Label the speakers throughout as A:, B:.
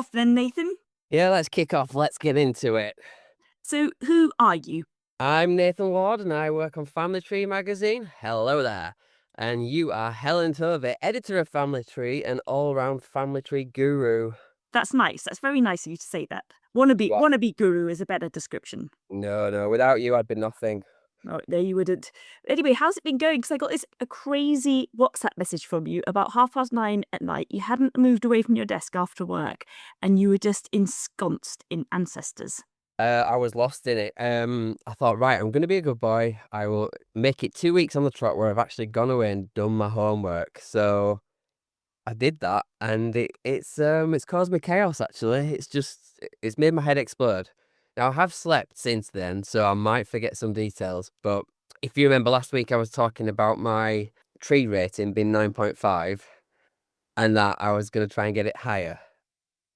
A: off then, Nathan.
B: Yeah, let's kick off. Let's get into it.
A: So, who are you?
B: I'm Nathan Ward and I work on Family Tree magazine. Hello there. And you are Helen Tovey, editor of Family Tree and all-round Family Tree guru.
A: That's nice. That's very nice of you to say that. Wannabe guru is a better description.
B: No, without you I'd be nothing.
A: Oh, no, you wouldn't. Anyway, how's it been going? Because I got a crazy WhatsApp message from you about 9:30 at night. You hadn't moved away from your desk after work, and you were just ensconced in ancestors.
B: I was lost in it. I thought, right, I'm going to be a good boy. I will make it 2 weeks on the trot where I've actually gone away and done my homework. So I did that, and it's caused me chaos. Actually, it's made my head explode. Now I have slept since then, so I might forget some details. But if you remember last week, I was talking about my tree rating being 9.5, and that I was going to try and get it higher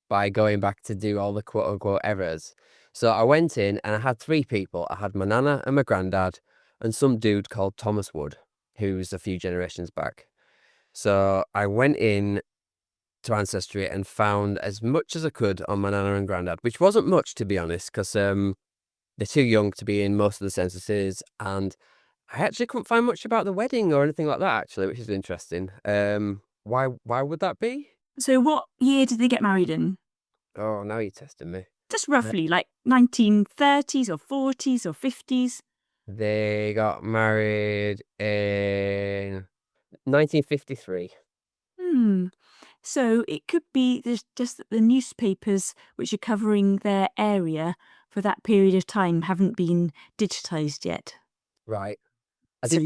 B: by going back to do all the quote unquote errors. So I went in and I had three people. I had my nana and my granddad, and some dude called Thomas Wood, who's a few generations back. So I went in to Ancestry and found as much as I could on my nana and granddad, which wasn't much, to be honest, because they're too young to be in most of the censuses, and I actually couldn't find much about the wedding or anything like that, actually, which is interesting. Why would that be?
A: So, what year did they get married in?
B: Oh, now you're testing me.
A: Just roughly, like 1930s or 40s or 50s.
B: They got married in 1953.
A: So it could be there's just that the newspapers which are covering their area for that period of time haven't been digitized yet.
B: Right.
A: So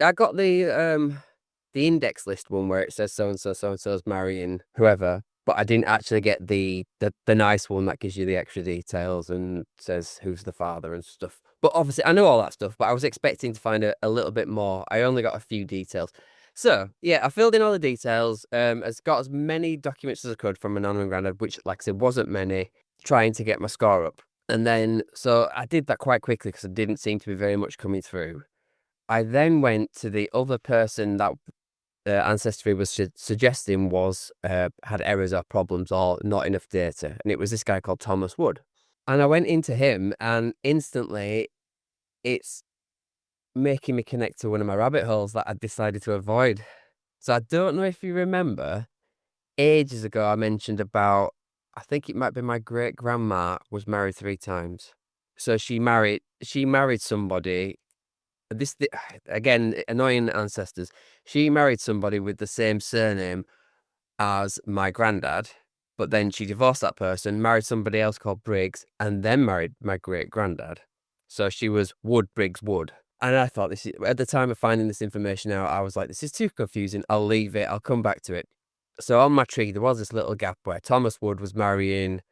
B: I got the index list one where it says so and so's marrying whoever, but I didn't actually get the nice one that gives you the extra details and says who's the father and stuff. But obviously I know all that stuff, but I was expecting to find a little bit more. I only got a few details. So yeah, I filled in all the details, has got as many documents as I could from my nana and granddad, which like I said wasn't many, trying to get my score up. And then so I did that quite quickly because there didn't seem to be very much coming through. I then went to the other person that Ancestry was suggesting was had errors or problems or not enough data, and it was this guy called Thomas Wood. And I went into him, and instantly, it's making me connect to one of my rabbit holes that I decided to avoid. So I don't know if you remember, ages ago I mentioned about, I think it might be my great grandma was married 3 times. So she married somebody. Again, annoying ancestors. She married somebody with the same surname as my granddad, but then she divorced that person, married somebody else called Briggs, and then married my great granddad. So she was Wood Briggs Wood. And I thought at the time of finding this information out, I was like, this is too confusing. I'll leave it. I'll come back to it. So on my tree, there was this little gap where Thomas Wood was marrying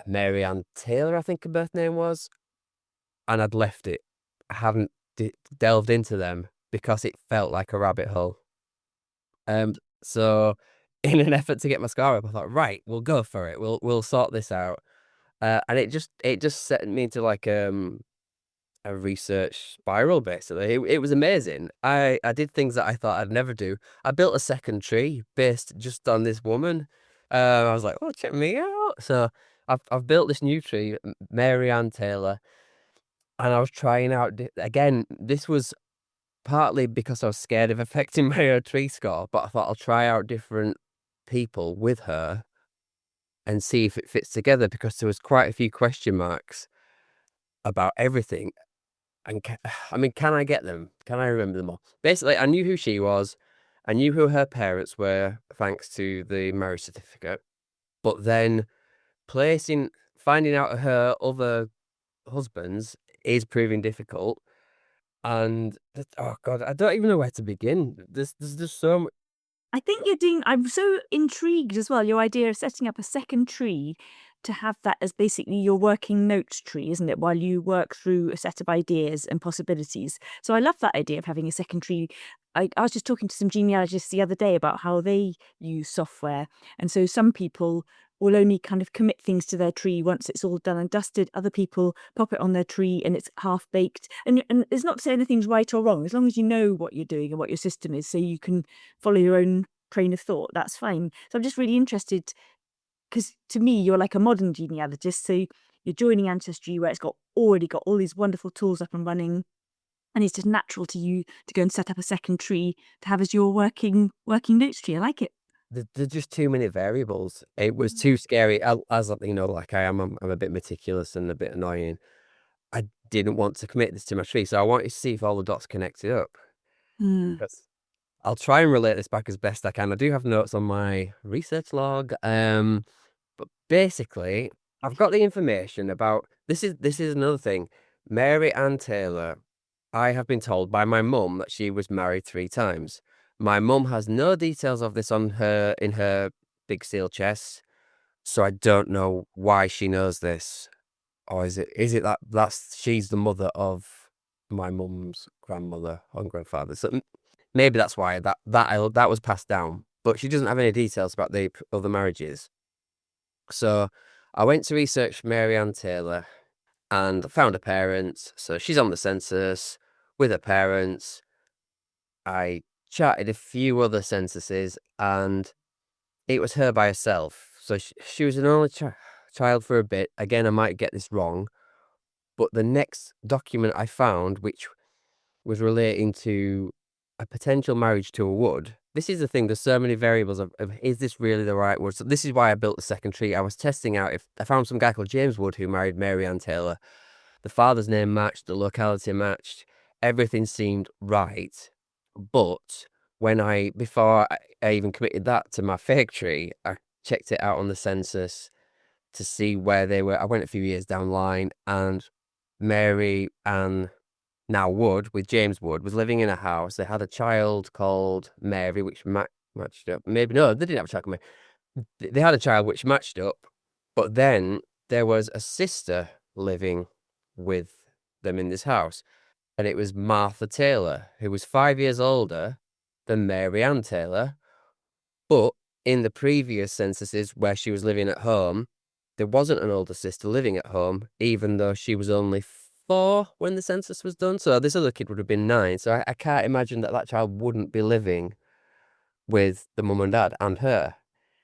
B: Mary Ann Taylor, I think her birth name was, and I'd left it. I haven't delved into them because it felt like a rabbit hole. So in an effort to get my scar up, I thought, right, we'll go for it. We'll sort this out. And it just set me into like a research spiral, basically. It was amazing. I did things that I thought I'd never do. I built a second tree based just on this woman. I was like, oh, check me out. So I've built this new tree, Mary Ann Taylor, and I was trying out again. This was partly because I was scared of affecting my tree score, but I thought I'll try out different people with her and see if it fits together, because there was quite a few question marks about everything. And can I get them? Can I remember them all? Basically, I knew who she was. I knew who her parents were, thanks to the marriage certificate. But then finding out her other husbands is proving difficult. And oh God, I don't even know where to begin. There's just so much.
A: I think I'm so intrigued as well, your idea of setting up a second tree to have that as basically your working notes tree, isn't it? While you work through a set of ideas and possibilities. So I love that idea of having a second tree. I was just talking to some genealogists the other day about how they use software. And so some people will only kind of commit things to their tree once it's all done and dusted. Other people pop it on their tree and it's half baked. And it's not to say anything's right or wrong, as long as you know what you're doing and what your system is, so you can follow your own train of thought, that's fine. So I'm just really interested because to me, you're like a modern genealogist. So you're joining Ancestry where it's already got all these wonderful tools up and running. And it's just natural to you to go and set up a second tree to have as your working notes tree. I like it.
B: There's just too many variables. It was
A: Mm.
B: too scary. As you know, like I am, I'm a bit meticulous and a bit annoying. I didn't want to commit this to my tree, so I wanted to see if all the dots connected up.
A: Mm.
B: Because I'll try and relate this back as best I can. I do have notes on my research log. But basically, I've got the information about this is another thing. Mary Ann Taylor, I have been told by my mum that she was married 3 times. My mum has no details of this on her in her big steel chest, so I don't know why she knows this. Or is it that's she's the mother of my mum's grandmother and grandfather? So maybe that's why that was passed down. But she doesn't have any details about the other marriages. So I went to research Mary Ann Taylor and found her parents. So she's on the census with her parents. I chatted a few other censuses and it was her by herself. So she was an only child for a bit. Again, I might get this wrong, but the next document I found, which was relating to a potential marriage to a wood. This is the thing, there's so many variables of is this really the right wood? So this is why I built the second tree. I was testing out if I found some guy called James Wood who married Mary Ann Taylor. The father's name matched, the locality matched, everything seemed right. But before I even committed that to my fake tree, I checked it out on the census to see where they were. I went a few years down the line and Mary Ann now Wood, with James Wood, was living in a house. They had a child called Mary, which matched up. Maybe, no, they didn't have a child called Mary. They had a child which matched up, but then there was a sister living with them in this house, and it was Martha Taylor, who was 5 years older than Mary Ann Taylor. But in the previous censuses where she was living at home, there wasn't an older sister living at home, even though she was only 4 when the census was done. So this other kid would have been 9. So I can't imagine that child wouldn't be living with the mum and dad and her.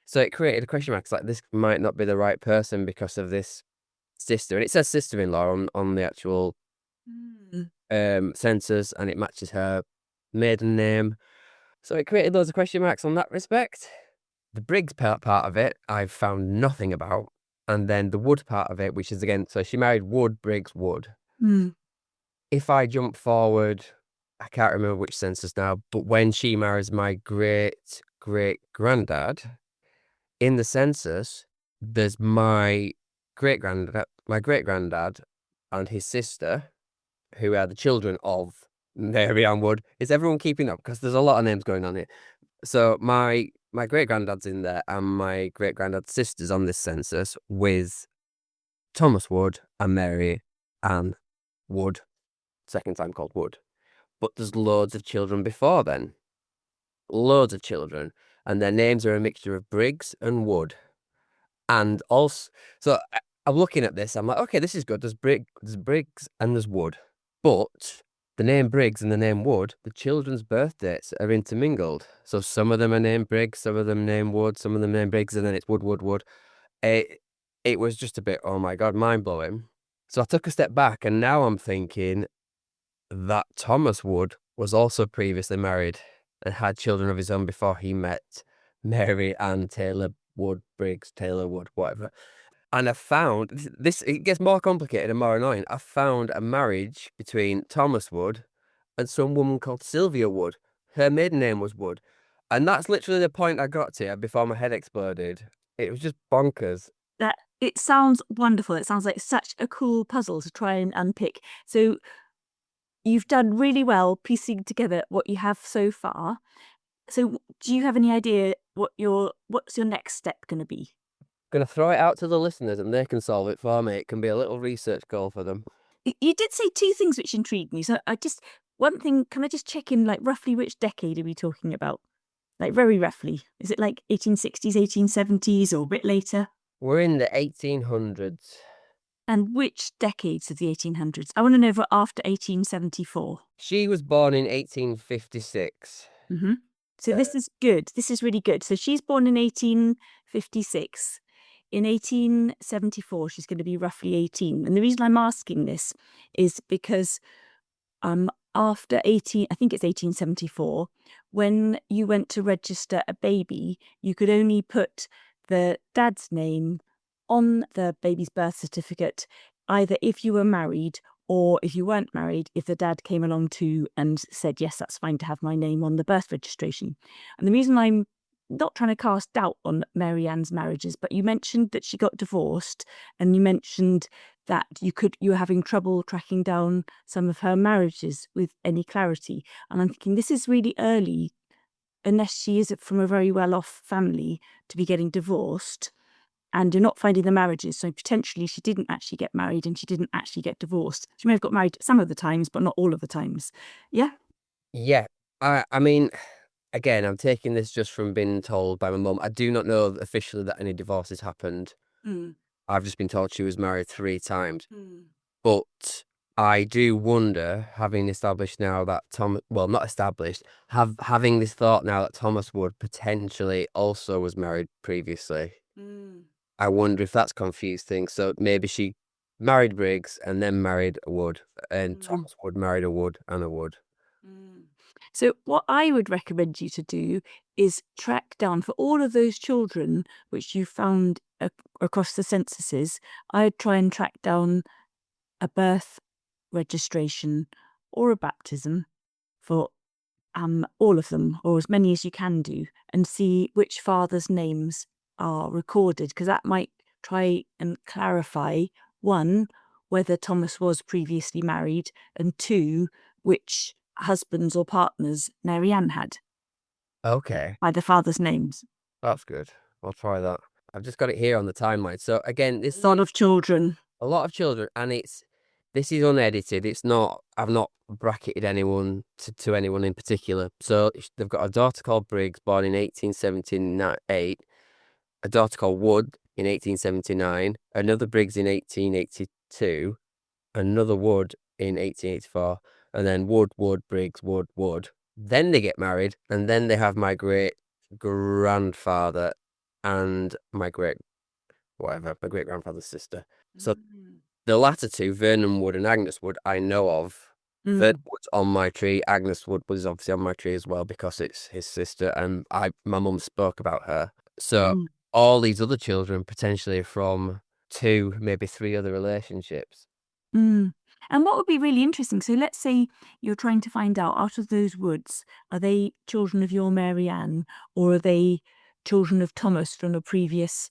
B: So it created a question mark. It's like, this might not be the right person because of this sister. And it says sister-in-law on the actual census, and it matches her maiden name. So it created loads of question marks on that respect. The Briggs part of it, I've found nothing about. And then the Wood part of it, which is again, so she married Wood, Briggs, Wood.
A: Mm.
B: If I jump forward, I can't remember which census now, but when she marries my great granddad, in the census, there's my great granddad and his sister, who are the children of Mary Ann Wood. Is everyone keeping up? Because there's a lot of names going on here. So my great granddad's in there, and my great granddad's sister's on this census with Thomas Wood and Mary Ann Wood, second time called Wood. But there's loads of children before then. Loads of children. And their names are a mixture of Briggs and Wood. And also, so I'm looking at this, I'm like, okay, this is good. There's Briggs and there's Wood. But the name Briggs and the name Wood, the children's birth dates are intermingled. So some of them are named Briggs, some of them named Wood, some of them named Briggs, and then it's Wood. It was just a bit, oh my God, mind-blowing. So I took a step back, and now I'm thinking that Thomas Wood was also previously married and had children of his own before he met Mary Ann Taylor Wood, Briggs, Taylor Wood, whatever. And I found this, it gets more complicated and more annoying. I found a marriage between Thomas Wood and some woman called Sylvia Wood. Her maiden name was Wood. And that's literally the point I got to before my head exploded. It was just bonkers.
A: That it sounds wonderful. It sounds like such a cool puzzle to try and unpick. So you've done really well piecing together what you have so far. So do you have any idea what's your next step going to be?
B: Gonna throw it out to the listeners and they can solve it for me. It can be a little research goal for them.
A: You did say two things which intrigued me. So one thing, can I just check in, like, roughly which decade are we talking about? Like, very roughly. Is it like 1860s, 1870s, or a bit later?
B: We're in the 1800s.
A: And which decades of the 1800s? I want to know for after 1874.
B: She was born in 1856.
A: So this is good. This is really good. So she's born in 1856. in 1874, she's going to be roughly 18. And the reason I'm asking this is because after I think it's 1874, when you went to register a baby, you could only put the dad's name on the baby's birth certificate, either if you were married or if you weren't married, if the dad came along too and said, yes, that's fine to have my name on the birth registration. And the reason I'm not trying to cast doubt on Mary Ann's marriages, but you mentioned that she got divorced, and you mentioned that you were having trouble tracking down some of her marriages with any clarity. And I'm thinking this is really early, unless she is from a very well-off family, to be getting divorced, and you're not finding the marriages. So potentially she didn't actually get married and she didn't actually get divorced. She may have got married some of the times, but not all of the times. Yeah.
B: Yeah. I mean, again, I'm taking this just from being told by my mum. I do not know officially that any divorces happened.
A: Mm.
B: I've just been told she was married 3 times.
A: Mm.
B: But I do wonder, having established now that not established, having this thought now that Thomas Wood potentially also was married previously.
A: Mm.
B: I wonder if that's confused things. So maybe she married Briggs and then married a Wood, and Thomas Wood married a Wood and a Wood.
A: Mm. So what I would recommend you to do is track down for all of those children which you found across the censuses. I'd try and track down a birth registration or a baptism for all of them, or as many as you can do, and see which fathers' names are recorded, because that might try and clarify, one, whether Thomas was previously married, and two, which husbands or partners Mary Ann had
B: Okay,
A: by the fathers' names.
B: that's good. I'll try that. I've just got it here on the timeline. So again,
A: A lot of children.
B: a lot of children, and this is unedited. It's not. I've not bracketed anyone to anyone in particular. So they've got a daughter called Briggs, born in 1878. A daughter called Wood in 1879. Another Briggs in 1882. Another Wood in 1884, and then Wood, Briggs, Wood. Then they get married, and then they have my great grandfather and my great grandfather's sister. So
A: Mm.
B: the latter two, Vernon Wood and Agnes Wood, I know of. Vernon
A: Mm.
B: Wood's on my tree. Agnes Wood was obviously on my tree as well because it's his sister, and my mum spoke about her. So
A: Mm.
B: all these other children potentially from 2, maybe 3 other relationships.
A: Mm. And what would be really interesting, so let's say you're trying to find out of those Woods, are they children of your Mary Ann, or are they children of Thomas from a previous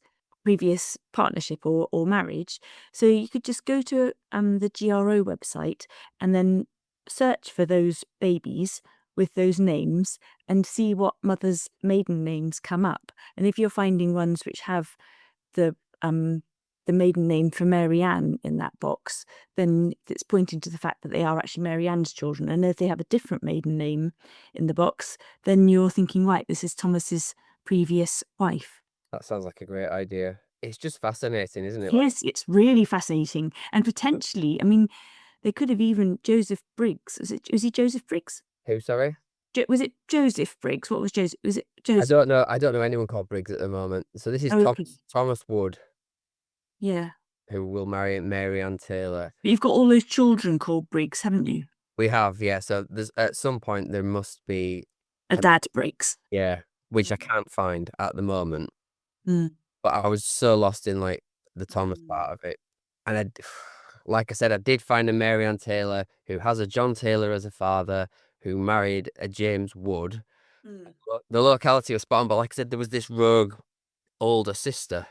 A: partnership or marriage? So you could just go to the GRO website and then search for those babies with those names and see what mothers' maiden names come up. And if you're finding ones which have the um the maiden name for Mary Ann in that box, then it's pointing to the fact that they are actually Mary Ann's children. And if they have a different maiden name in the box, then you're thinking, right, this is Thomas's previous wife.
B: That sounds like a great idea. It's just fascinating, isn't it? Like,
A: Yes, it's really fascinating. And potentially, I mean, they could have even Joseph Briggs. Was he Joseph Briggs?
B: who, sorry?
A: Was it Joseph Briggs? What was Joseph? Was it
B: I
A: Joseph?
B: don't know. I don't know anyone called Briggs at the moment. So this is
A: Oh, okay.
B: Thomas Wood,
A: Yeah.
B: who will marry Mary Ann Taylor.
A: But you've got all those children called Briggs, haven't you?
B: We have, yeah. So there's at some point there must be,
A: A dad Briggs.
B: yeah, which I can't find at the moment.
A: Mm.
B: But I was so lost in like the Thomas
A: Mm.
B: part of it, and like I said, I did find a Mary Ann Taylor who has a John Taylor as a father, who married a James Wood.
A: Mm.
B: The locality was spot on, but like I said, there was this rogue older sister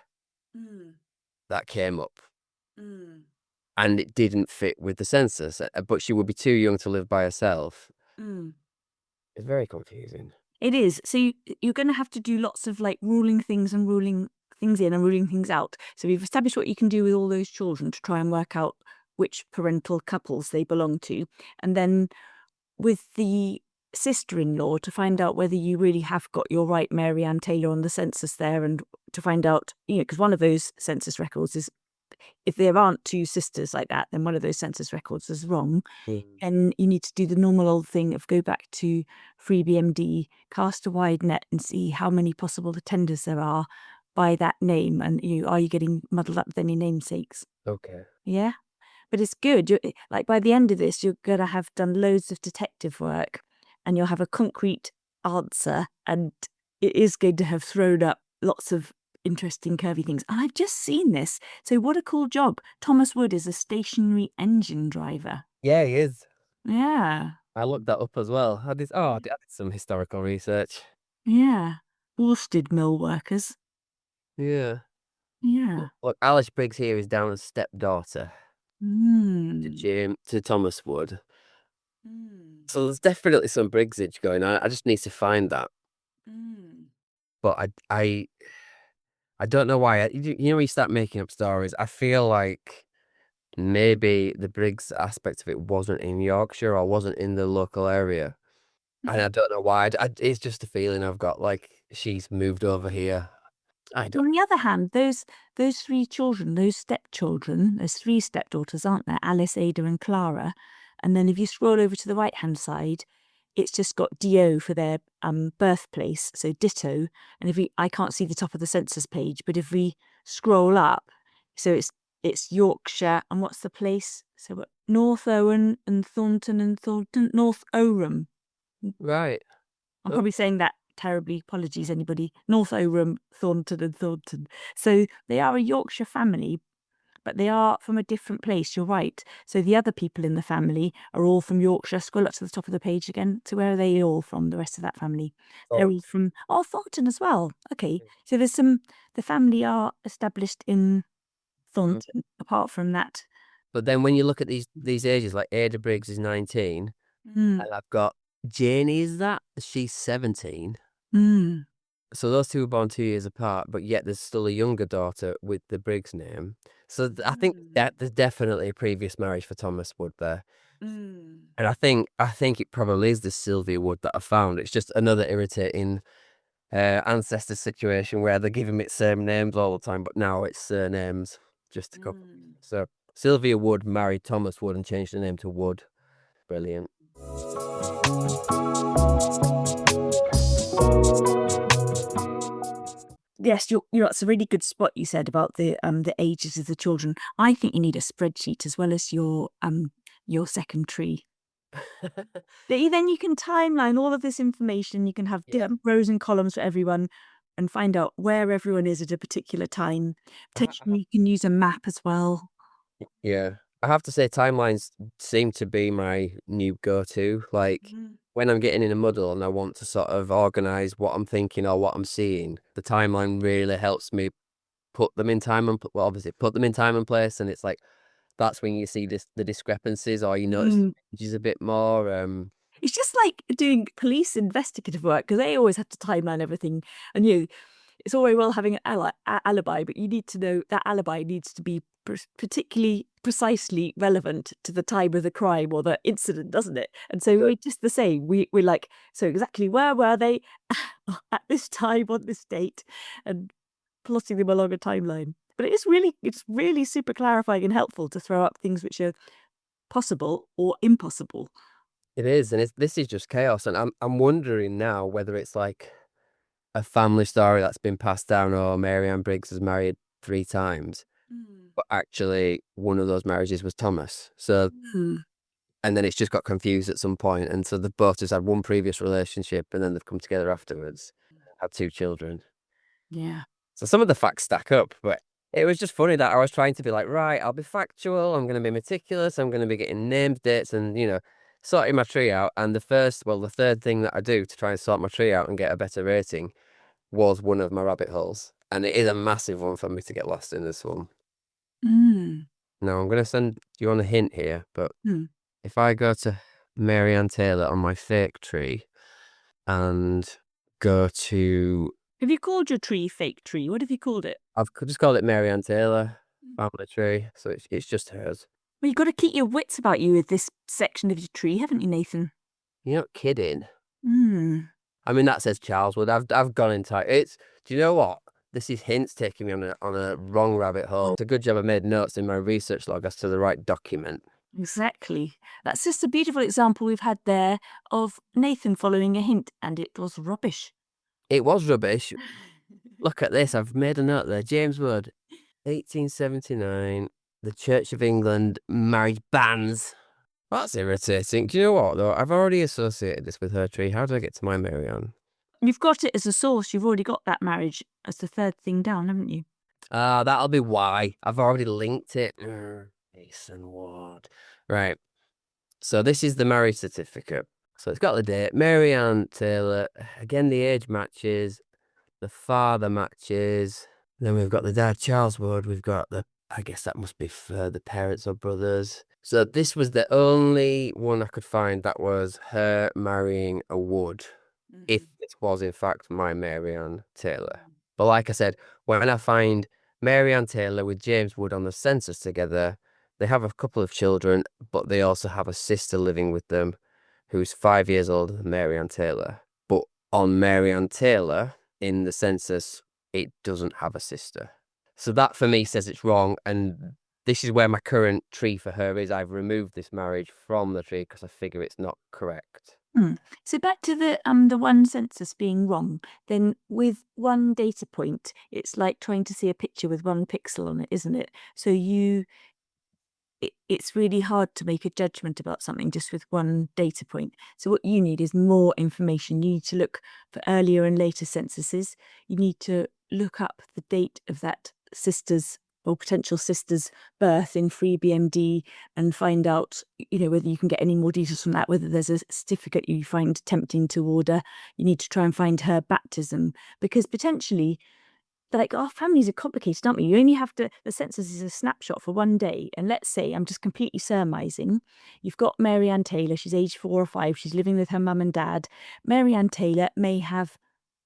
A: Mm.
B: that came up,
A: Mm.
B: and it didn't fit with the census. But she would be too young to live by herself.
A: Mm.
B: It's very confusing.
A: It is. So you're going to have to do lots of like ruling things and ruling things in and ruling things out. So we've established what you can do with all those children to try and work out which parental couples they belong to. And then with the sister-in-law to find out whether you really have got your right Mary Ann Taylor on the census there, and to find out, because one of those census records is, if there aren't two sisters like that, then one of those census records is wrong.
B: Mm.
A: And you need to do the normal old thing of go back to FreeBMD, cast a wide net and see how many possible attenders there are by that name, and are you getting muddled up with any namesakes?
B: Okay.
A: Yeah, but it's good. Like by the end of this, you're gonna have done loads of detective work, and you'll have a concrete answer, and it is going to have thrown up lots of interesting curvy things. And I've just seen this. So what a cool job! Thomas Wood is a stationary engine driver.
B: Yeah, he is.
A: Yeah,
B: I looked that up as well. I did some historical research.
A: yeah. Worsted mill workers.
B: Yeah.
A: Yeah.
B: Look, Alice Briggs here is down as stepdaughter
A: Mm.
B: to Thomas Wood.
A: Mm.
B: So there's definitely some Briggsage going on. I just need to find that.
A: Mm.
B: But I don't know why. You know, when you start making up stories, I feel like maybe the Briggs aspect of it wasn't in Yorkshire or wasn't in the local area. And I don't know why. It's just a feeling I've got, like she's moved over here. I don't.
A: On the other hand, those three children, those stepchildren, there's three stepdaughters, aren't there? Alice, Ada, and Clara. And then if you scroll over to the right hand side, it's just got DO for their birthplace, so ditto. And I can't see the top of the census page, but if we scroll up, so it's Yorkshire, and what's the place? So North Owen and Thornton, North Oram.
B: Right.
A: I'm
B: Oh,
A: probably saying that terribly. Apologies, anybody. North Oram, Thornton, and Thornton. So they are a Yorkshire family, but they are from a different place. You're right. So the other people in the family are all from Yorkshire. Scroll up to the top of the page again. So where are they all from? The rest of that family? They're
B: oh.
A: all from Thornton as well. Okay. So there's some. The family are established in
B: Mm.
A: Thornton. Apart from that.
B: But then when you look at these ages, like Ada Briggs is 19,
A: Mm.
B: and I've got Janie, is that? She's 17.
A: Mm.
B: So those two were born 2 years apart, but yet there's still a younger daughter with the Briggs name. So I think
A: Mm.
B: that there's definitely a previous marriage for Thomas Wood there.
A: Mm.
B: And I think it probably is the Sylvia Wood that I found. It's just another irritating ancestor situation where they're giving it same names all the time, but now it's surnames just to cover.
A: Mm.
B: So Sylvia Wood married Thomas Wood and changed the name to Wood. Brilliant.
A: Yes, that's a really good spot you said about the ages of the children. I think you need a spreadsheet as well as your second tree. Then you can timeline all of this information. You can have
B: Yeah.
A: different rows and columns for everyone, and find out where everyone is at a particular time. Potentially, you can use a map as well.
B: Yeah. I have to say timelines seem to be my new go-to. Like
A: Mhm.
B: when I'm getting in a muddle and I want to sort of organize what I'm thinking or what I'm seeing, the timeline really helps me put them in time and well, obviously put them in time and place. And it's like that's when you see the discrepancies or you notice
A: Mm.
B: changes a bit more.
A: It's just like doing police investigative work because they always have to timeline everything, and it's all very well having an alibi, but you need to know that alibi needs to be particularly precisely relevant to the time of the crime or the incident, doesn't it? And so
B: Good.
A: we're just the same. We're like, so exactly where were they at this time on this date, and plotting them along a timeline. But it's really super clarifying and helpful to throw up things which are possible or impossible.
B: It is, and this is just chaos. And I'm wondering now whether it's like a family story that's been passed down or Mary Ann Briggs has married 3 times.
A: Mm.
B: But actually one of those marriages was Thomas. So
A: Mm.
B: and then it's just got confused at some point, and so they've both just had one previous relationship, and then they've come together afterwards, had 2 children.
A: Yeah.
B: So some of the facts stack up, but it was just funny that I was trying to be like, right, I'll be factual, I'm going to be meticulous, I'm going to be getting named dates, and sorting my tree out. And the third thing that I do to try and sort my tree out and get a better rating was one of my rabbit holes, and it is a massive one for me to get lost in this one.
A: Mm.
B: Now I'm going to send you on a hint here, but
A: Mm.
B: if I go to Mary Ann Taylor on my fake tree and go to,
A: Have you called your tree fake tree? What have you called it?
B: I've just called it Mary Ann Taylor
A: Mm.
B: family tree, so it's just hers.
A: Well, you've got to keep your wits about you with this section of your tree, haven't you, Nathan?
B: You're not kidding.
A: Mm.
B: I mean, that says Charleswood. I've gone into it. Do you know what? This is hints taking me on a wrong rabbit hole. It's a good job I made notes in my research log as to the right document.
A: Exactly. That's just a beautiful example we've had there of Nathan following a hint, and it was rubbish.
B: It was rubbish. Look at this. I've made a note there. James Wood, 1879. The Church of England marriage bans. That's irritating. Do you know what, though? I've already associated this with her tree. How do I get to my Mary Ann?
A: You've got it as a source. You've already got that marriage as the third thing down, haven't you?
B: Ah, that'll be why. I've already linked it. Mason Ward. Right. So this is the marriage certificate. So it's got the date. Mary Ann Taylor. Again, the age matches. The father matches. Then we've got the dad, Charles Wood. We've got I guess that must be for the parents or brothers. So this was the only one I could find that was her marrying a Wood, if this was in fact my Mary Ann Taylor. But like I said, when I find Mary Ann Taylor with James Wood on the census together, they have a couple of children, but they also have a sister living with them who's 5 years older than Mary Ann Taylor. But on Mary Ann Taylor, in the census, it doesn't have a sister. So that for me says it's wrong. And this is where my current tree for her is. I've removed this marriage from the tree because I figure it's not correct.
A: So back to the one census being wrong, then with one data point, it's like trying to see a picture with one pixel on it, isn't it? So it's really hard to make a judgment about something just with one data point. So what you need is more information. You need to look for earlier and later censuses. You need to look up the date of that sister's or potential sister's birth in free BMD and find out, whether you can get any more details from that, whether there's a certificate you find tempting to order. You need to try and find her baptism, because potentially, like, our families are complicated, aren't we? You only have the census is a snapshot for one day. And let's say, I'm just completely surmising, you've got Mary Ann Taylor, she's age 4 or 5, she's living with her mum and dad. Mary Ann Taylor may have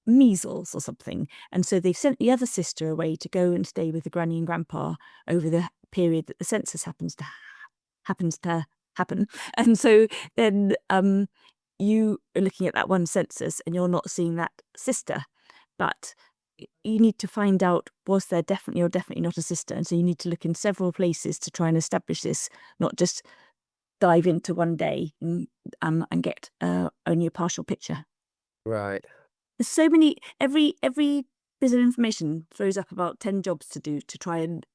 A: measles or something. And so they've sent the other sister away to go and stay with the granny and grandpa over the period that the census happens to happen. And so then you are looking at that one census and you're not seeing that sister. But you need to find out, was there definitely or definitely not a sister? And so you need to look in several places to try and establish this, not just dive into one day and get only a partial picture.
B: Right.
A: There's so many, every bit of information throws up about 10 jobs to do to try and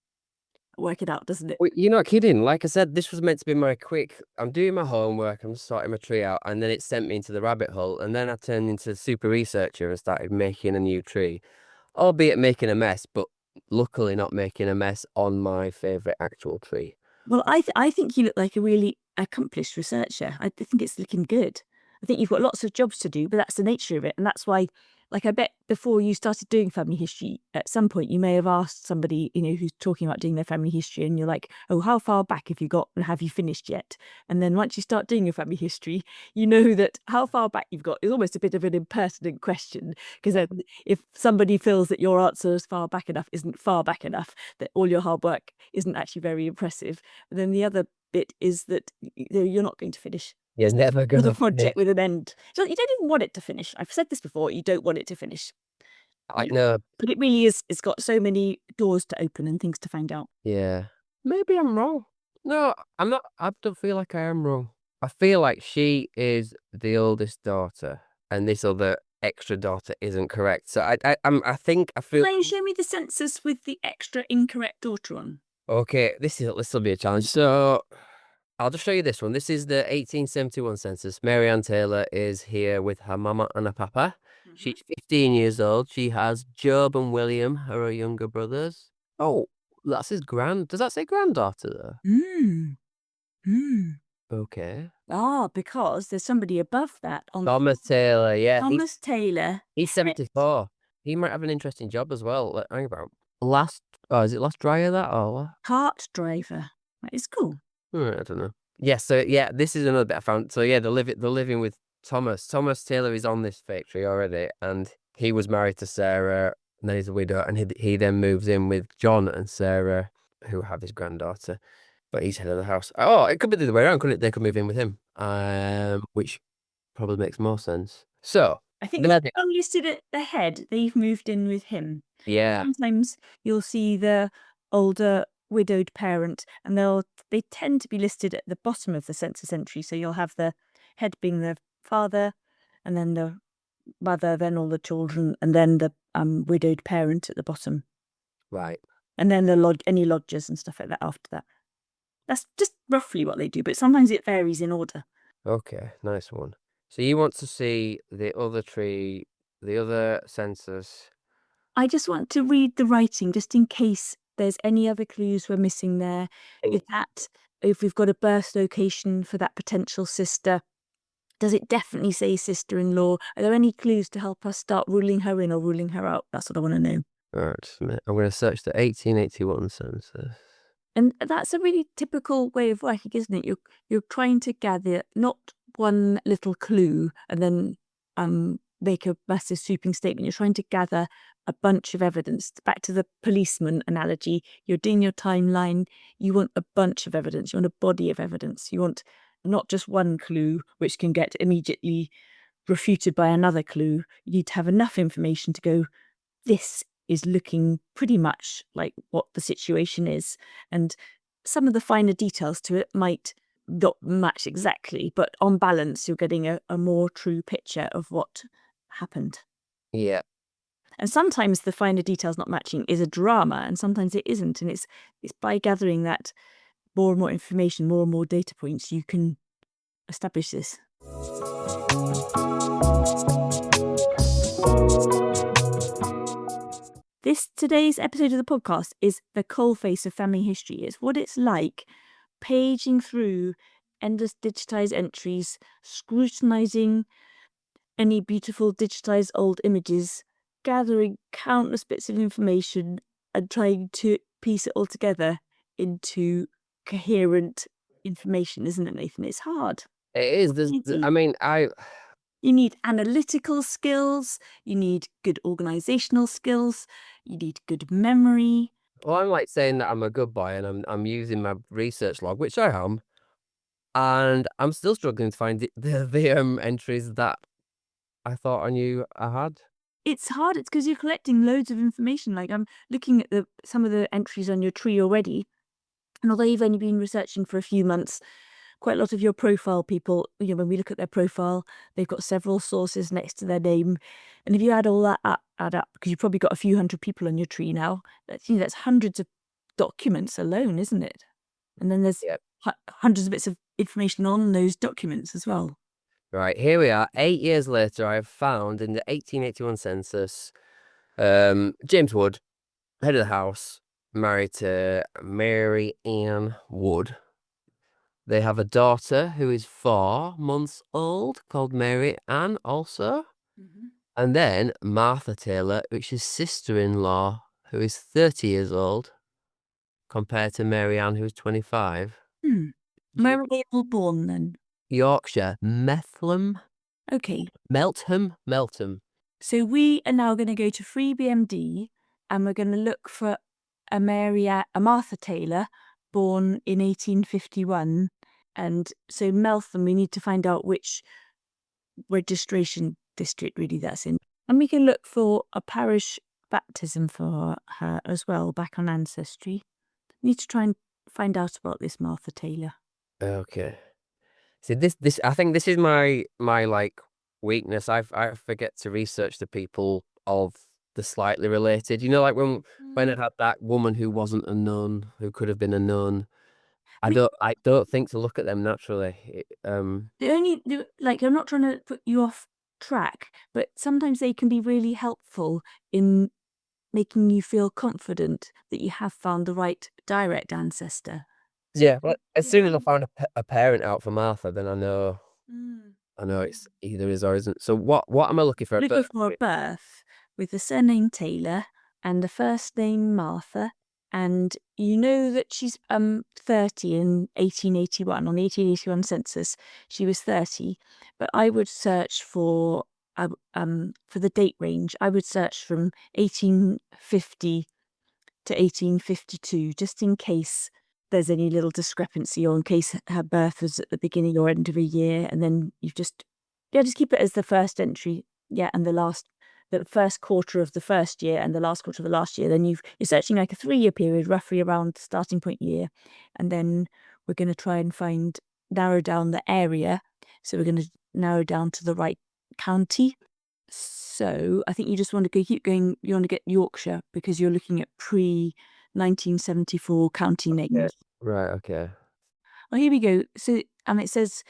A: work it out, doesn't it?
B: Well, you're not kidding. Like I said, this was meant to be my quick. I'm doing my homework, I'm sorting my tree out, and then it sent me into the rabbit hole. And then I turned into a super researcher and started making a new tree, albeit making a mess, but luckily not making a mess on my favourite actual tree.
A: Well, I think you look like a really accomplished researcher. I think it's looking good. I think you've got lots of jobs to do, but that's the nature of it. And that's why, like, I bet before you started doing family history, at some point you may have asked somebody, who's talking about doing their family history, and you're like, oh, how far back have you got and have you finished yet? And then once you start doing your family history, you know that how far back you've got is almost a bit of an impertinent question, because then if somebody feels that your answer is far back enough isn't far back enough, that all your hard work isn't actually very impressive, then the other bit is that you're not going to finish
B: He's never
A: the
B: gonna
A: project with an end. So you don't even want it to finish. I've said this before, you don't want it to finish.
B: I know.
A: But it really is, it's got so many doors to open and things to find out.
B: Yeah. Maybe I'm wrong. No, I'm not. I don't feel like I am wrong. I feel like she is the oldest daughter, and this other extra daughter isn't correct. So I think I feel.
A: Can you show me the census with the extra incorrect daughter on?
B: Okay, this will be a challenge. So I'll just show you this one. This is the 1871 census. Mary Ann Taylor is here with her mama and her papa. She's 15 years old. She has Job and William, her younger brothers. Oh, that's his does that say granddaughter there? Okay.
A: Because there's somebody above that on
B: Thomas Taylor, yeah.
A: Thomas Taylor.
B: He's 74. He might have an interesting job as well. Hang about. Is it last dryer that or what?
A: Cart driver. That is cool.
B: I don't know. Yeah, so yeah, this is another bit I found. So yeah, they're living with Thomas. Thomas Taylor is on this fake tree already, and he was married to Sarah, and then he's a widow, and he then moves in with John and Sarah, who have his granddaughter, but he's head of the house. Oh, it could be the other way around, couldn't it? They could move in with him, which probably makes more sense. So
A: I think they're listed at the head. They've moved in with him.
B: yeah,
A: Sometimes you'll see the older widowed parent, and they tend to be listed at the bottom of the census entry. So you'll have the head being the father, and then the mother, then all the children, and then the widowed parent at the bottom.
B: Right.
A: And then any lodgers and stuff like that after that. That's just roughly what they do, but sometimes it varies in order.
B: Okay, nice one. So you want to see the other tree, the other census.
A: I just want to read the writing just in case there's any other clues we're missing there. If we've got a birth location for that potential sister, does it definitely say sister-in-law? Are there any clues to help us start ruling her in or ruling her out? That's what I want to know.
B: All right, just a minute. I'm going to search the 1881 census.
A: And that's a really typical way of working, isn't it? You're trying to gather not one little clue and then make a massive sweeping statement. You're trying to gather a bunch of evidence. Back to the policeman analogy, you're doing your timeline. You want a bunch of evidence. You want a body of evidence. You want not just one clue, which can get immediately refuted by another clue. You need to have enough information to go, this is looking pretty much like what the situation is. And some of the finer details to it might not match exactly, but on balance, you're getting a more true picture of what happened.
B: Yeah.
A: And sometimes the finer details not matching is a drama, and sometimes it isn't. And it's by gathering that more and more information, more and more data points, you can establish this. Today's episode of the podcast is the coalface of family history. It's what it's like paging through endless digitized entries, scrutinizing any beautiful digitized old images, gathering countless bits of information and trying to piece it all together into coherent information, isn't it, Nathan? It's hard.
B: It is. I mean,
A: You need analytical skills, you need good organizational skills, you need good memory.
B: well, I'm like saying that I'm a good boy and I'm using my research log, which I am, and I'm still struggling to find the entries that I thought I knew I had.
A: It's hard, it's because you're collecting loads of information. Like, I'm looking at some of the entries on your tree already, and although you've only been researching for a few months, quite a lot of your profile people, when we look at their profile, they've got several sources next to their name. And if you add all that add up, because you've probably got a few hundred people on your tree now, that's hundreds of documents alone, isn't it? And then there's
B: Yep.
A: hundreds of bits of information on those documents as well.
B: Right, here we are. 8 years later, I have found in the 1881 census, James Wood, head of the house, married to Mary Ann Wood. They have a daughter who is 4 months old, called Mary Ann also.
A: Mm-hmm.
B: And then Martha Taylor, which is sister-in-law, who is 30 years old, compared to Mary Ann, who's 25.
A: Where were they all born then?
B: Yorkshire, Meltham.
A: Okay.
B: Meltham.
A: So we are now going to go to FreeBMD and we're going to look for a Martha Taylor born in 1851. And so Meltham, we need to find out which registration district really that's in. And we can look for a parish baptism for her as well back on Ancestry. Need to try and find out about this Martha Taylor.
B: Okay. See, this I think this is my like weakness. I forget to research the people of the slightly related. Like when it had that woman who wasn't a nun, who could have been a nun. I don't think to look at them naturally.
A: I'm not trying to put you off track, but sometimes they can be really helpful in making you feel confident that you have found the right direct ancestor.
B: Yeah, but as soon as I found a parent out for Martha, then I know it's either is or isn't. So what am I looking for?
A: Looking for a birth with the surname Taylor and the first name Martha, and you know that she's 30 in 1881. On the 1881 census, she was 30. But I would search for the date range. I would search from 1850 to 1852, just in case there's any little discrepancy, or in case her birth was at the beginning or end of a year, and then you've just keep it as the first entry, and the first quarter of the first year and the last quarter of the last year. Then you're searching like a 3-year period, roughly around the starting point year, and then we're going to try and narrow down the area. So we're going to narrow down to the right county. So I think you just want to keep going. You want to get Yorkshire because you're looking at pre-1974 county
B: Yeah.
A: names.
B: Right. Okay.
A: Well, here we go. So it says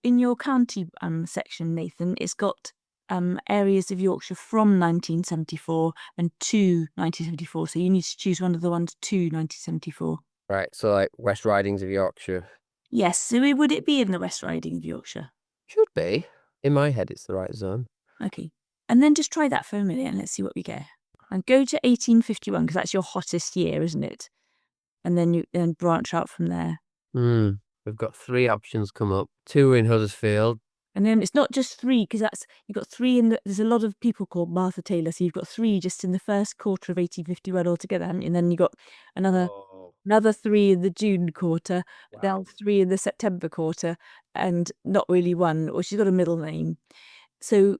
A: in your county section, Nathan, it's got areas of Yorkshire from 1974 and to 1974. So you need to choose one of the ones to 1974.
B: Right. So like West Ridings of Yorkshire.
A: Yes. So would it be in the West Riding of Yorkshire?
B: Should be. In my head, it's the right zone.
A: Okay. And then just try that for a minute and let's see what we get. And go to 1851 because that's your hottest year, isn't it? And then you then branch out from there.
B: We've got 3 options come up. 2 in Huddersfield.
A: And then it's not just 3 because you've got 3 in there's a lot of people called Martha Taylor, so you've got 3 just in the first quarter of 1851 altogether, haven't you? And then you got another 3 in the June quarter, then 3 in the September quarter, and not really one, or she's got a middle name. So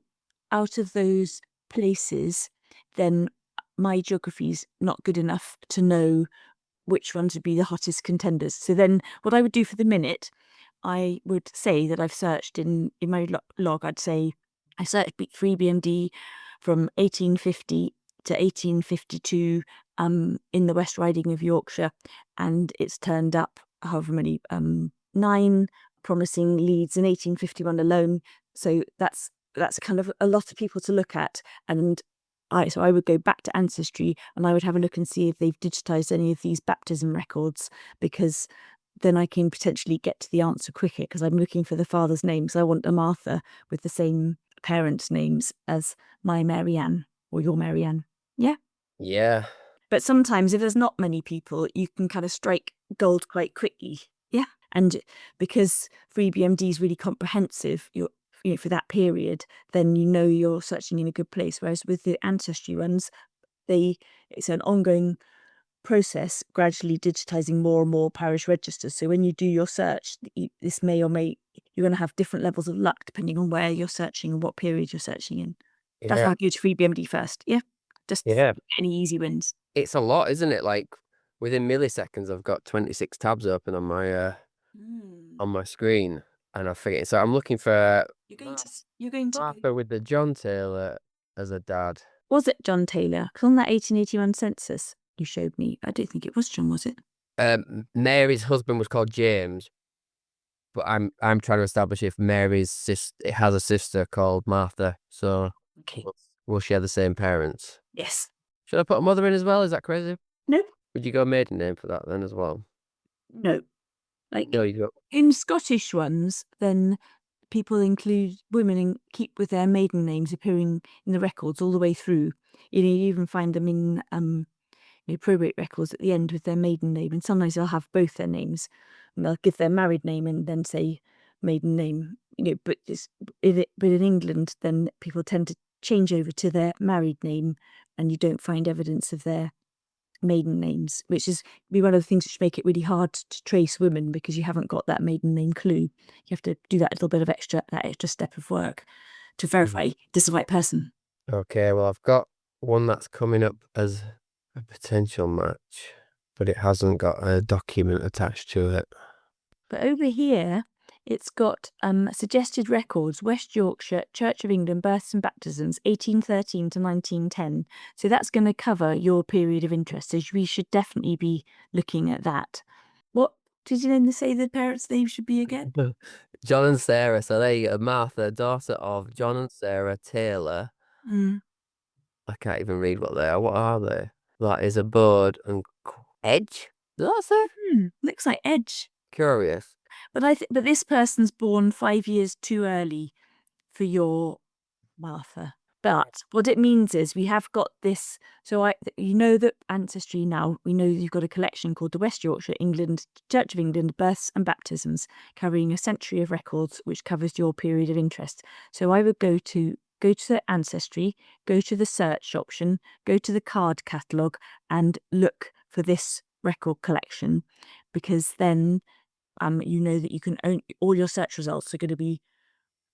A: out of those places, then my geography's not good enough to know which ones would be the hottest contenders. So then what I would do for the minute, I would say that I've searched in my log, I'd say I searched free BMD from 1850 to 1852 in the West Riding of Yorkshire, and it's turned up however many 9 promising leads in 1851 alone. So that's kind of a lot of people to look at, and so I would go back to Ancestry and I would have a look and see if they've digitised any of these baptism records, because then I can potentially get to the answer quicker because I'm looking for the father's names. I want a Martha with the same parents' names as my Marianne or your Marianne. Yeah?
B: Yeah.
A: But sometimes if there's not many people, you can kind of strike gold quite quickly. Yeah. And because free BMD is really comprehensive, for that period, then you're searching in a good place. Whereas with the Ancestry ones, it's an ongoing process, gradually digitizing more and more parish registers. So when you do your search, this may or may you're going to have different levels of luck depending on where you're searching and what period you're searching in. That's why I go to free BMD first. Yeah, just any easy wins.
B: It's a lot, isn't it? Like within milliseconds, I've got 26 tabs open on my screen, and I forget. So I'm looking for
A: you're going to
B: Martha with the John Taylor as a dad.
A: Was it John Taylor? Because on that 1881 census you showed me, I don't think it was John, was it?
B: Mary's husband was called James, but I'm trying to establish if Mary's sister has a sister called Martha, so we'll share the same parents.
A: Yes.
B: Should I put a mother in as well? Is that crazy?
A: No.
B: Would you go maiden name for that then as well?
A: No.
B: No, you don't.
A: In Scottish ones, then people include women and keep with their maiden names appearing in the records all the way through. You even find them in probate records at the end with their maiden name, and sometimes they'll have both their names, and they'll give their married name and then say maiden name. But in England, then people tend to change over to their married name, and you don't find evidence of their maiden names, which is be one of the things which make it really hard to trace women, because you haven't got that maiden name clue. You have to do that little bit of extra step of work to verify this is the right person.
B: Okay, well, I've got one that's coming up as a potential match, but it hasn't got a document attached to it.
A: But over here, it's got suggested records, West Yorkshire, Church of England, births and baptisms, 1813 to 1910. So that's going to cover your period of interest. So we should definitely be looking at that. What did you then say the parents' name should be again?
B: John and Sarah. So there you go. Martha, daughter of John and Sarah Taylor. I can't even read what they are. What are they? That is a board and edge. Does that say?
A: Looks like edge.
B: Curious.
A: But but this person's born 5 years too early for your Martha. But what it means is we have got this. So that Ancestry now, we know you've got a collection called the West Yorkshire England Church of England births and baptisms, covering a century of records, which covers your period of interest. So I would go to the Ancestry, go to the search option, go to the card catalogue, and look for this record collection, because then that you can own all your search results are going to be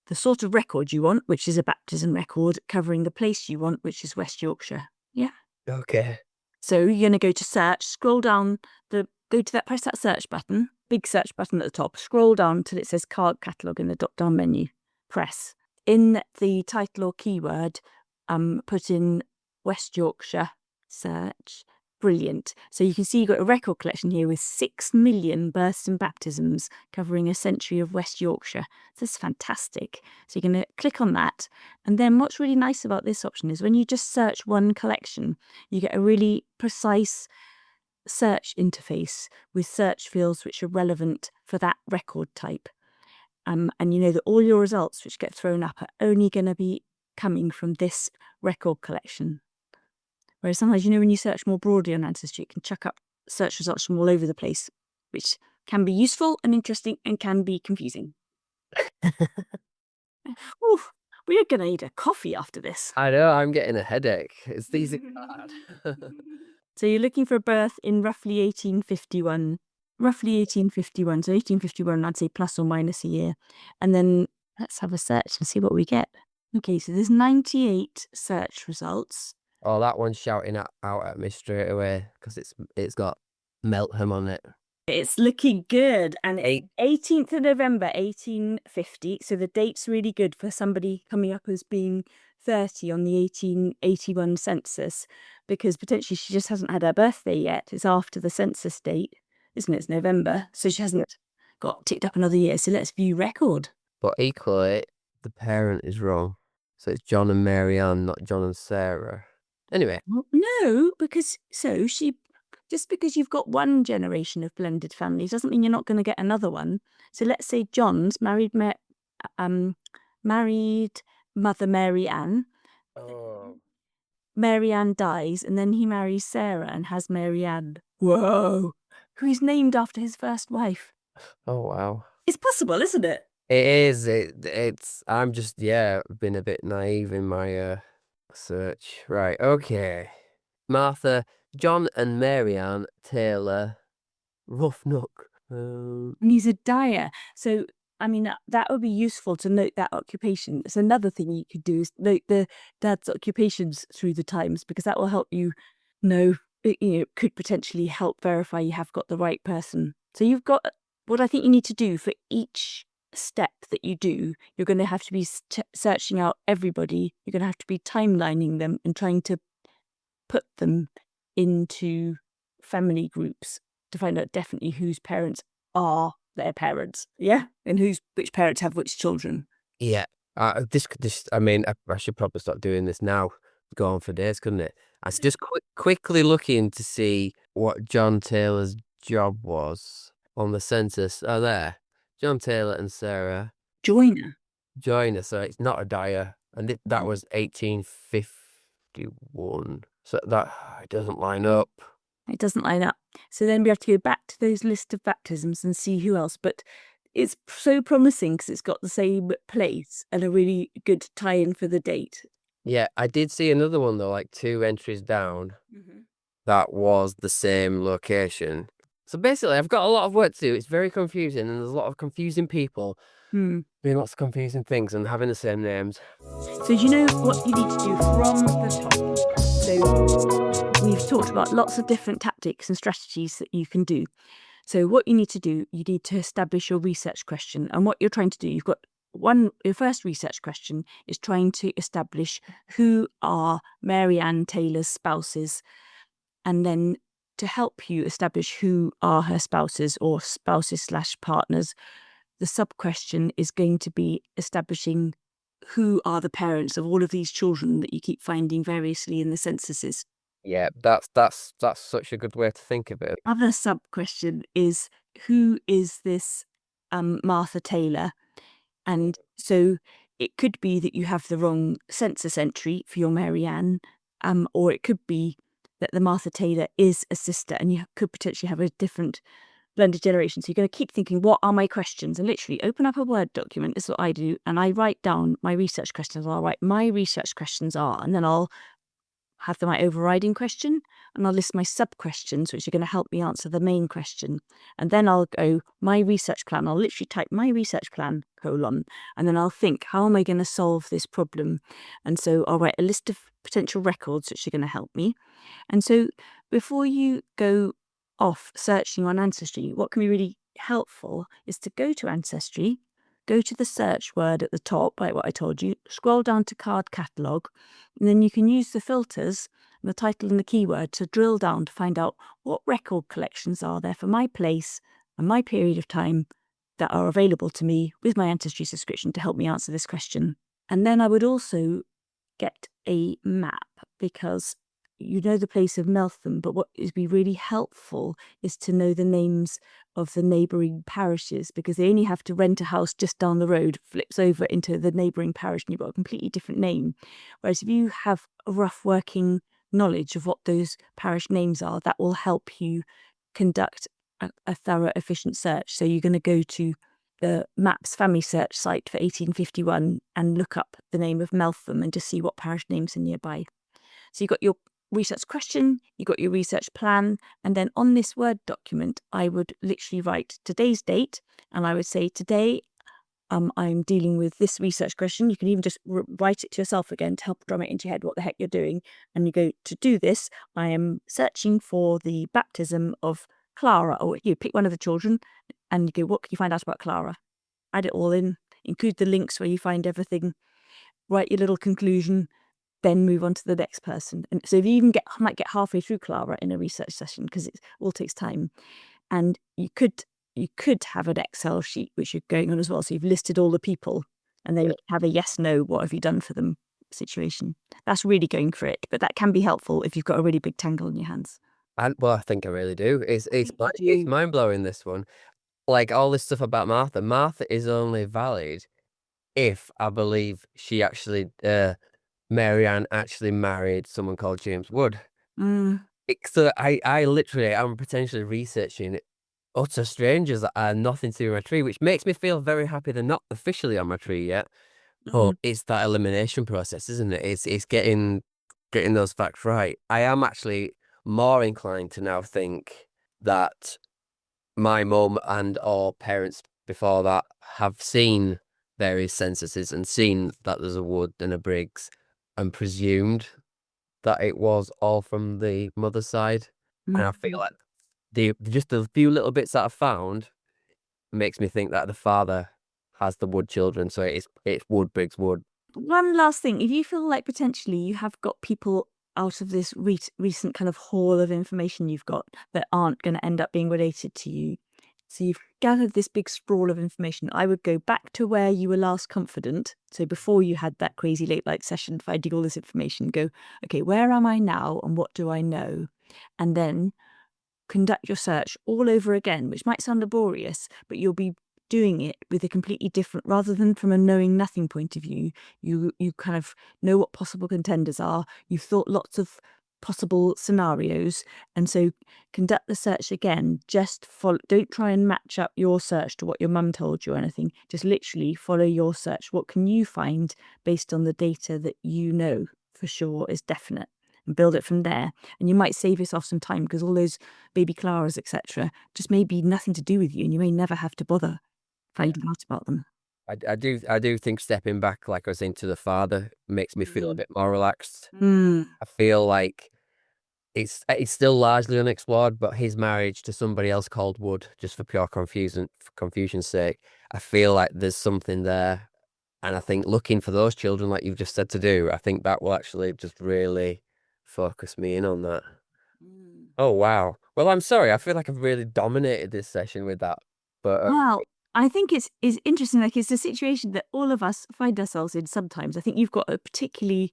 A: the sort of record you want, which is a baptism record, covering the place you want, which is West Yorkshire. Yeah.
B: Okay.
A: So you're going to go to search, scroll down, press that search button, big search button at the top, scroll down till it says card catalogue in the drop down menu. Press. in the title or keyword, put in West Yorkshire search. Brilliant. So you can see you've got a record collection here with 6 million births and baptisms covering a century of West Yorkshire. This is fantastic. So you're going to click on that. And then what's really nice about this option is when you just search one collection, you get a really precise search interface with search fields which are relevant for that record type. And you know that all your results which get thrown up are only going to be coming from this record collection. Whereas sometimes, you know, when you search more broadly on Ancestry, it can chuck up search results from all over the place, which can be useful and interesting and can be confusing. Oof, we are going to need a coffee after this.
B: I know, I'm getting a headache. These are hard.
A: So you're looking for a birth in roughly 1851. Roughly 1851. So 1851, I'd say plus or minus a year. And then let's have a search and see what we get. Okay, so there's 98 search results.
B: Oh, that one's shouting out at me straight away because it's got Meltham on it.
A: It's looking good. And
B: Eight.
A: 18th of November, 1850. So the date's really good for somebody coming up as being 30 on the 1881 census, because potentially she just hasn't had her birthday yet. It's after the census date, isn't it? It's November. So she hasn't got ticked up another year. So let's view record.
B: But equally, the parent is wrong. So it's John and Mary Ann, not John and Sarah. Anyway.
A: Well, no, because just because you've got one generation of blended families doesn't mean you're not going to get another one. So let's say John's married Mother Mary Ann.
B: Oh.
A: Mary Ann dies, and then he marries Sarah and has Mary Ann. Whoa! Who he's named after his first wife.
B: Oh, wow.
A: It's possible, isn't it?
B: It is. It's. I'm just been a bit naive in my search. Right. Okay. Martha, John and Mary Ann Taylor, Roughnook.
A: And he's a dyer. So, I mean, that would be useful to note that occupation. It's another thing you could do is note the dad's occupations through the times, because that will help you know, could potentially help verify you have got the right person. So you've got what I think you need to do for each step that you do. You're going to have to be searching out everybody. You're going to have to be timelining them and trying to put them into family groups to find out definitely whose parents are their parents, yeah, and which parents have which children.
B: Yeah. I mean, I should probably start doing this now. Go on for days, couldn't it? I was just quickly looking to see what John Taylor's job was on the census. Oh, there. John Taylor and Sarah
A: Joiner.
B: So it's not a dyer. And that was 1851. So that it doesn't line up.
A: It doesn't line up. So then we have to go back to those list of baptisms and see who else. But it's so promising because it's got the same place and a really good tie-in for the date.
B: Yeah, I did see another one though, like 2 entries down. That was the same location. So basically, I've got a lot of work to do. It's very confusing, and there's a lot of confusing people doing lots of confusing things and having the same names.
A: So you know what you need to do from the top? So we've talked about lots of different tactics and strategies that you can do. So what you need to do, you need to establish your research question. And what you're trying to do, you've got your first research question is trying to establish who are Mary Ann Taylor's spouses, and then to help you establish who are her spouses or spouses/partners, the sub-question is going to be establishing who are the parents of all of these children that you keep finding variously in the censuses.
B: Yeah, that's such a good way to think of it.
A: Other sub-question is, who is this Martha Taylor? And so it could be that you have the wrong census entry for your Mary Ann, or it could be that the Martha Taylor is a sister and you could potentially have a different blended generation. So you're going to keep thinking, what are my questions? And literally open up a Word document. This is what I do. And I write down my research questions. I'll write my research questions are, and then I'll have my overriding question, and I'll list my sub-questions, which are going to help me answer the main question. And then I'll go, my research plan. I'll literally type my research plan, : and then I'll think, how am I going to solve this problem? And so I'll write a list of potential records which are going to help me. And so before you go off searching on Ancestry, what can be really helpful is to go to Ancestry, go to the search word at the top, like what I told you, scroll down to card catalogue, and then you can use the filters, the title and the keyword to drill down to find out what record collections are there for my place and my period of time that are available to me with my ancestry subscription to help me answer this question. And then I would also get a map, because you know the place of Meltham, but what would be really helpful is to know the names of the neighbouring parishes, because they only have to rent a house just down the road, flips over into the neighbouring parish, and you've got a completely different name. Whereas if you have a rough working knowledge of what those parish names are, that will help you conduct a thorough, efficient search. So you're going to go to the Maps Family Search site for 1851 and look up the name of Meltham and just see what parish names are nearby. So you've got your research question, you've got your research plan, and then on this Word document, I would literally write today's date, and I would say, today I'm dealing with this research question. You can even just write it to yourself again to help drum it into your head what the heck you're doing. And you go, to do this, I am searching for the baptism of Clara, or you pick one of the children and you go, what can you find out about Clara? Add it all in, include the links where you find everything, write your little conclusion, then move on to the next person. And so if you might get halfway through Clara in a research session, because it all takes time. And you could have an Excel sheet which you're going on as well. So you've listed all the people and then have a yes, no, what have you done for them situation. That's really going for it. But that can be helpful if you've got a really big tangle in your hands.
B: Well, I think I really do. It's
A: You
B: mind blowing, this one. Like all this stuff about Martha. Martha is only valid if I believe she actually, Mary Ann actually married someone called James Wood.
A: Mm.
B: So I literally am potentially researching utter strangers that are nothing to do with my tree, which makes me feel very happy they're not officially on my tree yet. But it's that elimination process, isn't it? It's getting those facts right. I am actually more inclined to now think that my mum and or parents before that have seen various censuses and seen that there's a Wood and a Briggs and presumed that it was all from the mother's side. And I feel like the few little bits that I found makes me think that the father has the Wood children, so it's Wood, Briggs, Wood.
A: One last thing, if you feel like potentially you have got people out of this recent kind of haul of information you've got that aren't going to end up being related to you, so you've gathered this big sprawl of information, I would go back to where you were last confident. So before you had that crazy late night session finding all this information, go, okay, where am I now and what do I know? And then conduct your search all over again, which might sound laborious, but you'll be doing it with a completely different, rather than from a knowing nothing point of view, you kind of know what possible contenders are. You've thought lots of possible scenarios, and so conduct the search again. Just follow, don't try and match up your search to what your mum told you or anything. Just literally follow your search. What can you find based on the data that you know for sure is definite, and build it from there. And you might save yourself some time, because all those baby Claras, etc., just may be nothing to do with you, and you may never have to bother finding out about them.
B: I do think stepping back, like I was saying, to the father makes me feel a bit more relaxed.
A: Mm.
B: I feel like it's still largely unexplored, but his marriage to somebody else called Wood, just for pure confusion's sake, I feel like there's something there. And I think looking for those children, like you've just said to do, I think that will actually just really focus me in on that.
A: Mm.
B: Oh, wow. Well, I'm sorry. I feel like I've really dominated this session with that. But
A: Well, I think it's interesting. Like, it's a situation that all of us find ourselves in sometimes. I think you've got a particularly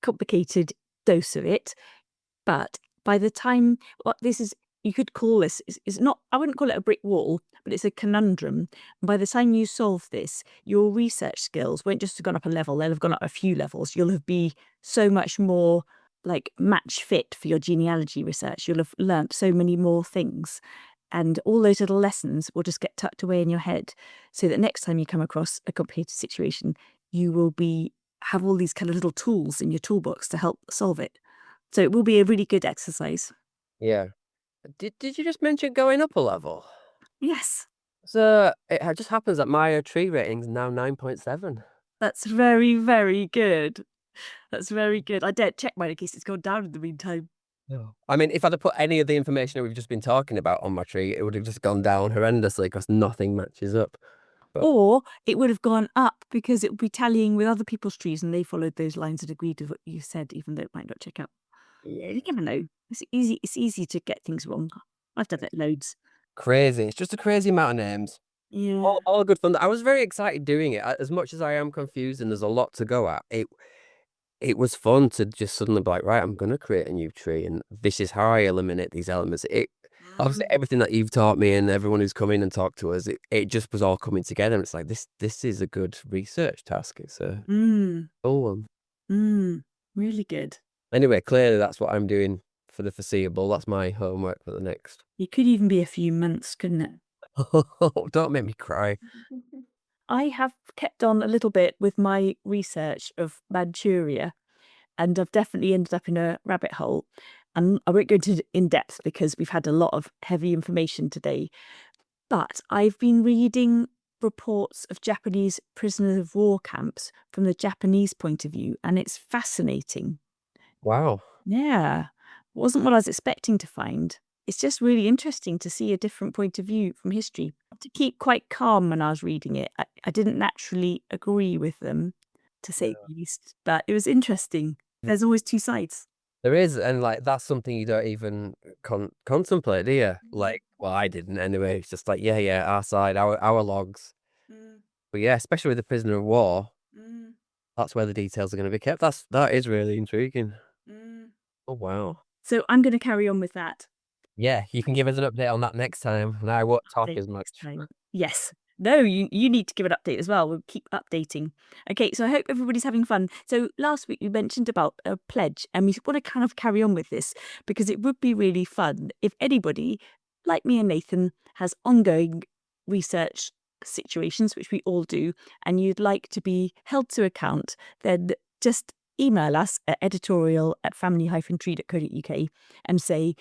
A: complicated dose of it, but by the time what this is, you could call this is not. I wouldn't call it a brick wall, but it's a conundrum. And by the time you solve this, your research skills won't just have gone up a level; they'll have gone up a few levels. You'll have be so much more like match fit for your genealogy research. You'll have learnt so many more things. And all those little lessons will just get tucked away in your head, so that next time you come across a complicated situation, you will have all these kind of little tools in your toolbox to help solve it. So it will be a really good exercise.
B: yeah. Did you just mention going up a level?
A: Yes,
B: So it just happens that my tree rating's now 9.7.
A: that's very, very good. That's very good. I dare check mine in case it's gone down in the meantime.
B: No. I mean, if I'd have put any of the information that we've just been talking about on my tree, it would have just gone down horrendously because nothing matches up. But
A: Or it would have gone up because it would be tallying with other people's trees and they followed those lines and agreed with what you said, even though it might not check out. Yeah, you never know. It's easy to get things wrong. I've done it loads.
B: crazy. It's just a crazy amount of names.
A: Yeah.
B: All good fun. I was very excited doing it. As much as I am confused and there's a lot to go at, it was fun to just suddenly be like, right, I'm gonna create a new tree, and this is how I eliminate these elements. It obviously everything that you've taught me and everyone who's come in and talked to us, it just was all coming together. And it's like this is a good research task. It's a cool one.
A: Really good.
B: Anyway, clearly that's what I'm doing for the foreseeable. That's my homework for the next.
A: It could even be a few months, couldn't it?
B: Don't make me cry.
A: I have kept on a little bit with my research of Manchuria, and I've definitely ended up in a rabbit hole. And I won't go into in depth because we've had a lot of heavy information today. But I've been reading reports of Japanese prisoners of war camps from the Japanese point of view, and it's fascinating.
B: Wow.
A: Yeah, wasn't what I was expecting to find. It's just really interesting to see a different point of view from history. To keep quite calm when I was reading it, I didn't naturally agree with them, to say the least, but it was interesting. There's always two sides.
B: There is, and like that's something you don't even contemplate, do you? Like, well, I didn't anyway. It's just like, yeah, our side, our logs. But yeah, especially with the prisoner of war, that's where the details are going to be kept. That is really intriguing. Oh wow.
A: So I'm going to carry on with that.
B: Yeah, you can give us an update on that next time, and I won't talk as much.
A: Yes. No, you need to give an update as well. We'll keep updating. Okay, so I hope everybody's having fun. So last week we mentioned about a pledge, and we want to kind of carry on with this because it would be really fun if anybody, like me and Nathan, has ongoing research situations, which we all do, and you'd like to be held to account, then just email us at editorial@family-tree.co.uk and say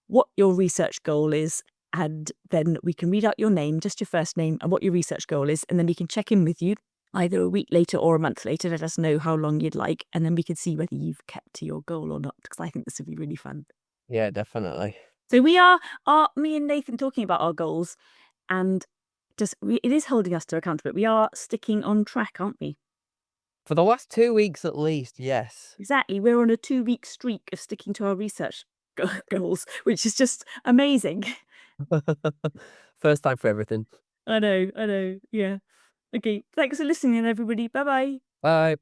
A: what your research goal is, and then we can read out your name, just your first name, and what your research goal is, and then we can check in with you either a week later or a month later. Let us know how long you'd like, and then we can see whether you've kept to your goal or not, because I think this would be really fun.
B: Yeah, definitely.
A: So me and Nathan talking about our goals, and it is holding us to account, but we are sticking on track, aren't we?
B: For the last 2 weeks at least, yes.
A: Exactly. We're on a 2-week streak of sticking to our research goals, which is just amazing.
B: First time for everything.
A: I know. Yeah. Okay. Thanks for listening, everybody. Bye-bye.
B: Bye.